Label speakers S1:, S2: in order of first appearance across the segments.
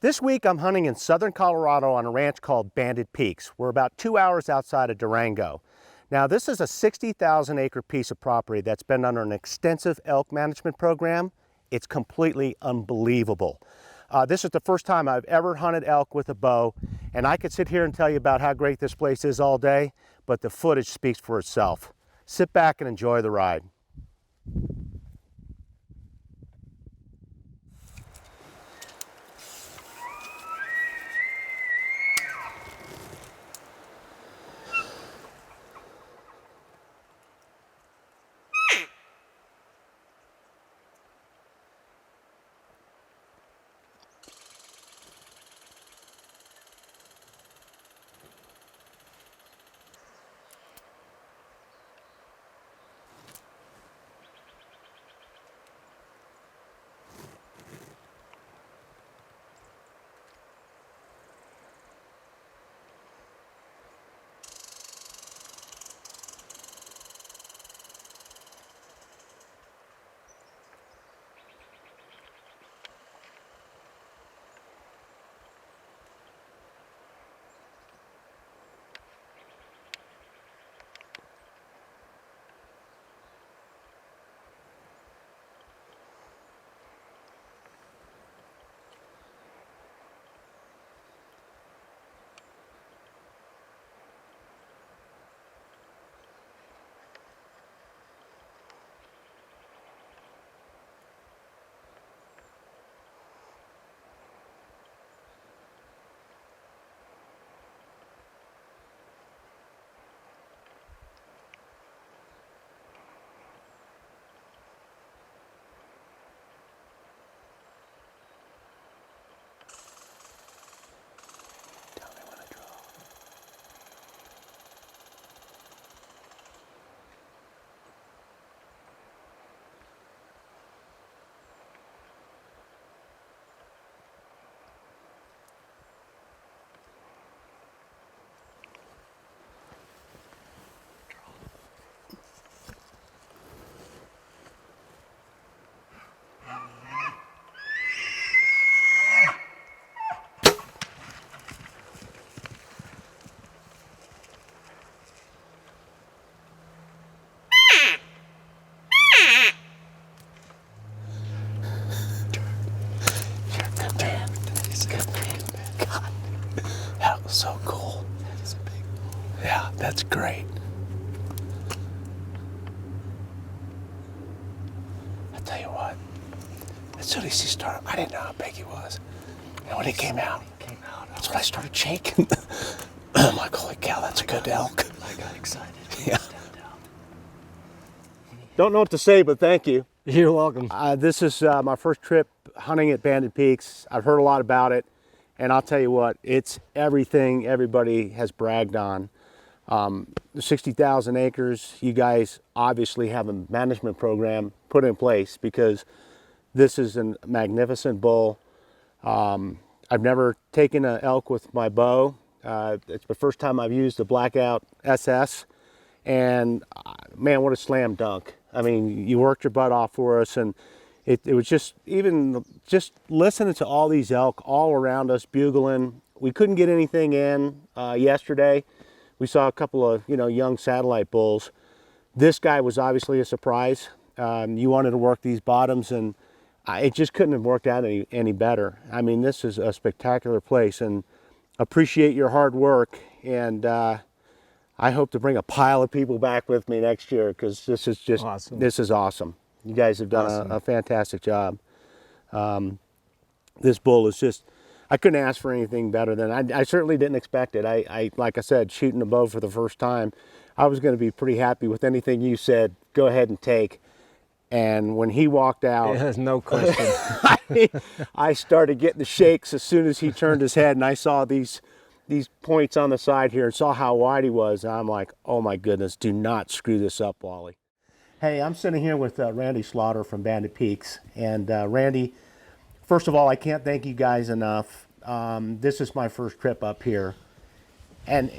S1: This week I'm hunting in southern Colorado on a ranch called Banded Peaks. We're about 2 hours outside of Durango. Now this is a 60,000 acre piece of property that's been under an extensive elk management program. It's completely unbelievable. This is the first time I've ever hunted elk with a bow, and I could sit here and tell you about how great this place is all day, but the footage speaks for itself. Sit back and enjoy the ride. So cool. That is a big one. Yeah, that's great. I tell you what, as soon as he started, I didn't know how big he was. And when he came out, that's when I started shaking. I'm like, holy cow, that's a good elk.
S2: I got excited.
S1: Yeah. Don't know what to say, but thank you.
S2: You're welcome.
S1: This is my first trip hunting at Banded Peaks. I've heard a lot about it. And I'll tell you what, it's everything everybody has bragged on. The 60,000 acres, you guys obviously have a management program put in place because this is a magnificent bull. I've never taken an elk with my bow. It's the first time I've used the Blackout SS. And man, what a slam dunk. I mean, you worked your butt off for us, and it was just listening to all these elk all around us bugling. We couldn't get anything in yesterday. We saw a couple of young satellite bulls. This guy was obviously a surprise. You wanted to work these bottoms, and it just couldn't have worked out any better. I mean, this is a spectacular place, and appreciate your hard work. And I hope to bring a pile of people back with me next year because this is just awesome. This is awesome. You guys have done a fantastic job. This bull is just, I couldn't ask for anything better than, I certainly didn't expect it. I like I said, shooting a bow for the first time, I was going to be pretty happy with anything you said, go ahead and take. And when he walked out,
S2: there's no question.
S1: I started getting the shakes as soon as he turned his head, and I saw these points on the side here and saw how wide he was. And I'm like, oh my goodness, do not screw this up, Wally. Hey, I'm sitting here with Randy Slaughter from Banded Peaks. And Randy, first of all, I can't thank you guys enough. This is my first trip up here. And,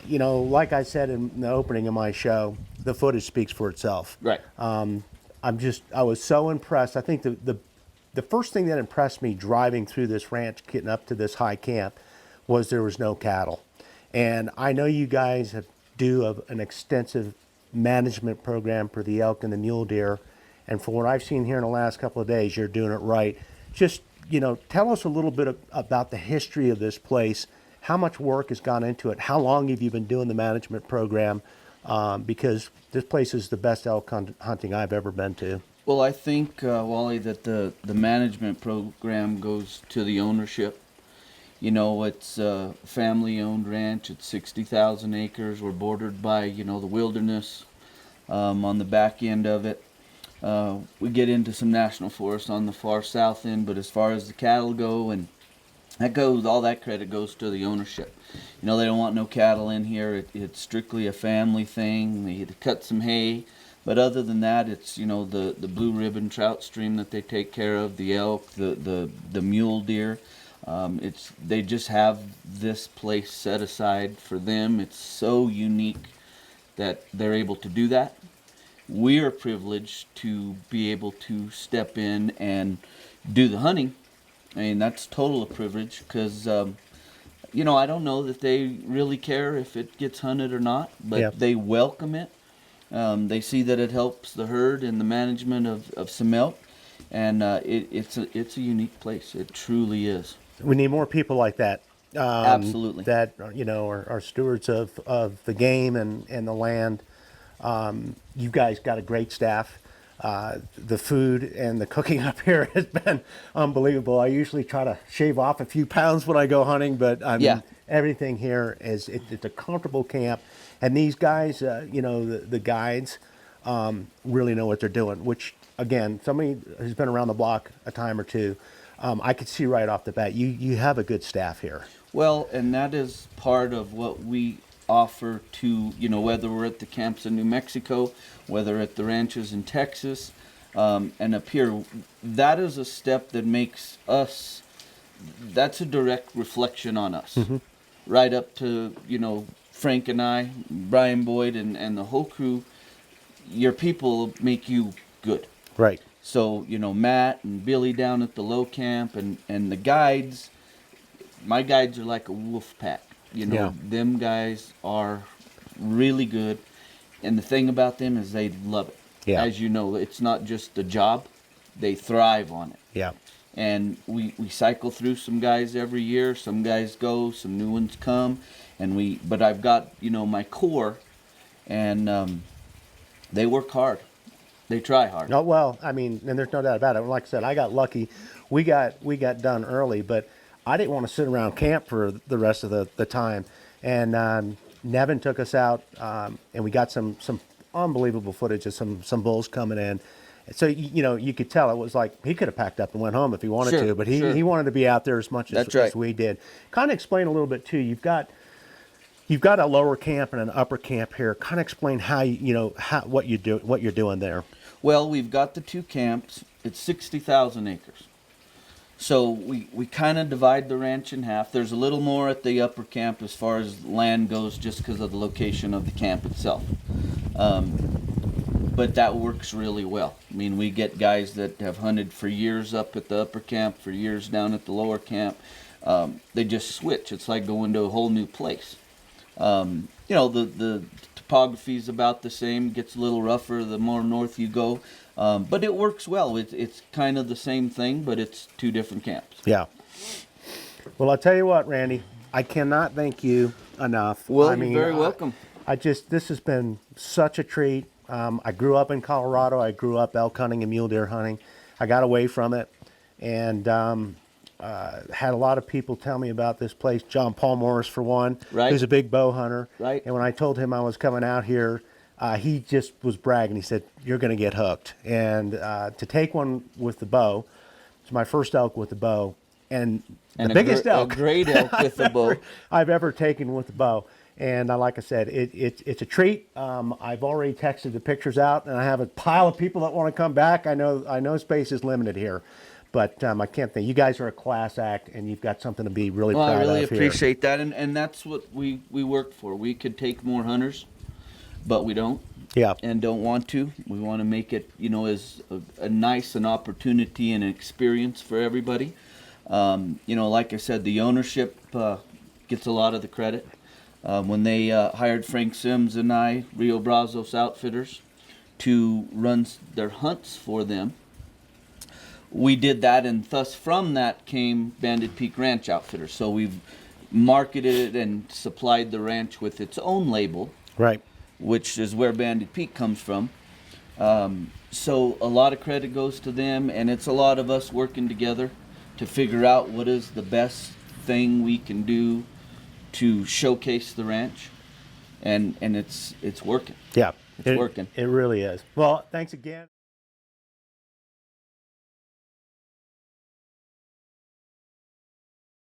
S1: like I said in the opening of my show, the footage speaks for itself.
S3: Right.
S1: I was so impressed. I think the the first thing that impressed me driving through this ranch, getting up to this high camp, was there was no cattle. And I know you guys do an extensive management program for the elk and the mule deer. And from what I've seen here in the last couple of days, you're doing it right. Just, tell us a little bit about the history of this place, how much work has gone into it, how long have you been doing the management program? Because this place is the best elk hunting I've ever been to.
S3: Well, I think, Wally, that the management program goes to the ownership. It's a family-owned ranch. It's 60,000 acres. We're bordered by, the wilderness on the back end of it. We get into some national forests on the far south end, but as far as the cattle go, and all that credit goes to the ownership. They don't want no cattle in here. It's strictly a family thing. They cut some hay. But other than that, it's, the blue ribbon trout stream that they take care of, the elk, the mule deer. They just have this place set aside for them. It's so unique that they're able to do that. We are privileged to be able to step in and do the hunting. I mean, that's total a privilege because, I don't know that they really care if it gets hunted or not, but they welcome it. They see that it helps the herd and the management of some elk, and it's a unique place. It truly is.
S1: We need more people like that.
S3: Absolutely.
S1: That are stewards of the game and the land. You guys got a great staff. The food and the cooking up here has been unbelievable. I usually try to shave off a few pounds when I go hunting, but everything here it's a comfortable camp. And these guys, the guides, really know what they're doing, which, again, somebody who's been around the block a time or two, I could see right off the bat, you have a good staff here.
S3: Well, and that is part of what we offer to, whether we're at the camps in New Mexico, whether at the ranches in Texas, and up here, that is a step that makes us, that's a direct reflection on us. Mm-hmm. Right up to, Frank and I, Brian Boyd and the whole crew, your people make you good.
S1: Right.
S3: So, Matt and Billy down at the low camp and the guides, my guides are like a wolf pack. Them guys are really good. And the thing about them is they love it.
S1: Yeah.
S3: As you know, it's not just a job. They thrive on it.
S1: Yeah.
S3: And we cycle through some guys every year. Some guys go, some new ones come. But I've got, my core, and they work hard. They try hard.
S1: Oh, well, I mean, and there's no doubt about it. Like I said, I got lucky. We got done early, but I didn't want to sit around camp for the rest of the time. And Nevin took us out, and we got some unbelievable footage of some bulls coming in. So, you could tell it was like he could have packed up and went home if he wanted to, but he wanted to be out there as much as we did. Kind of explain a little bit, too. You've got a lower camp and an upper camp here. Kind of explain how what you're doing there.
S3: Well, we've got the two camps. It's 60,000 acres. So we kind of divide the ranch in half. There's a little more at the upper camp as far as land goes just because of the location of the camp itself. But that works really well. I mean, we get guys that have hunted for years up at the upper camp, for years down at the lower camp. They just switch. It's like going to a whole new place. The topography is about the same. Gets a little rougher the more north you go, but it works well. It's kind of the same thing, but it's two different camps.
S1: Yeah. Well, I'll tell you what, Randy, I cannot thank you enough.
S3: Well, you're very welcome.
S1: This has been such a treat. I grew up in Colorado. I grew up elk hunting and mule deer hunting. I got away from it, and had a lot of people tell me about this place. John Paul Morris, for one,
S3: right,
S1: who's a big bow hunter.
S3: Right.
S1: And when I told him I was coming out here, he just was bragging. He said, "You're going to get hooked." And to take one with the bow, it's my first elk with the bow, and the biggest elk,
S3: a great elk with the bow
S1: I've ever taken with the bow. And like I said, it's a treat. I've already texted the pictures out, and I have a pile of people that want to come back. I know space is limited here, but I can't think. You guys are a class act, and you've got something to be really proud of here.
S3: I really appreciate that, and that's what we work for. We could take more hunters, but we don't.
S1: Yeah.
S3: and don't want to. We want to make it, you know, as a nice an opportunity and an experience for everybody. You know, like I said, the ownership gets a lot of the credit. When they hired Frank Sims and I, Rio Brazos Outfitters, to run their hunts for them, we did that, and thus from that came Banded Peak Ranch Outfitters. So we've marketed and supplied the ranch with its own label,
S1: Right.
S3: which is where Banded Peak comes from. So a lot of credit goes to them, and it's a lot of us working together to figure out what is the best thing we can do to showcase the ranch, and it's working.
S1: Yeah.
S3: It's working.
S1: It really is. Well, thanks again.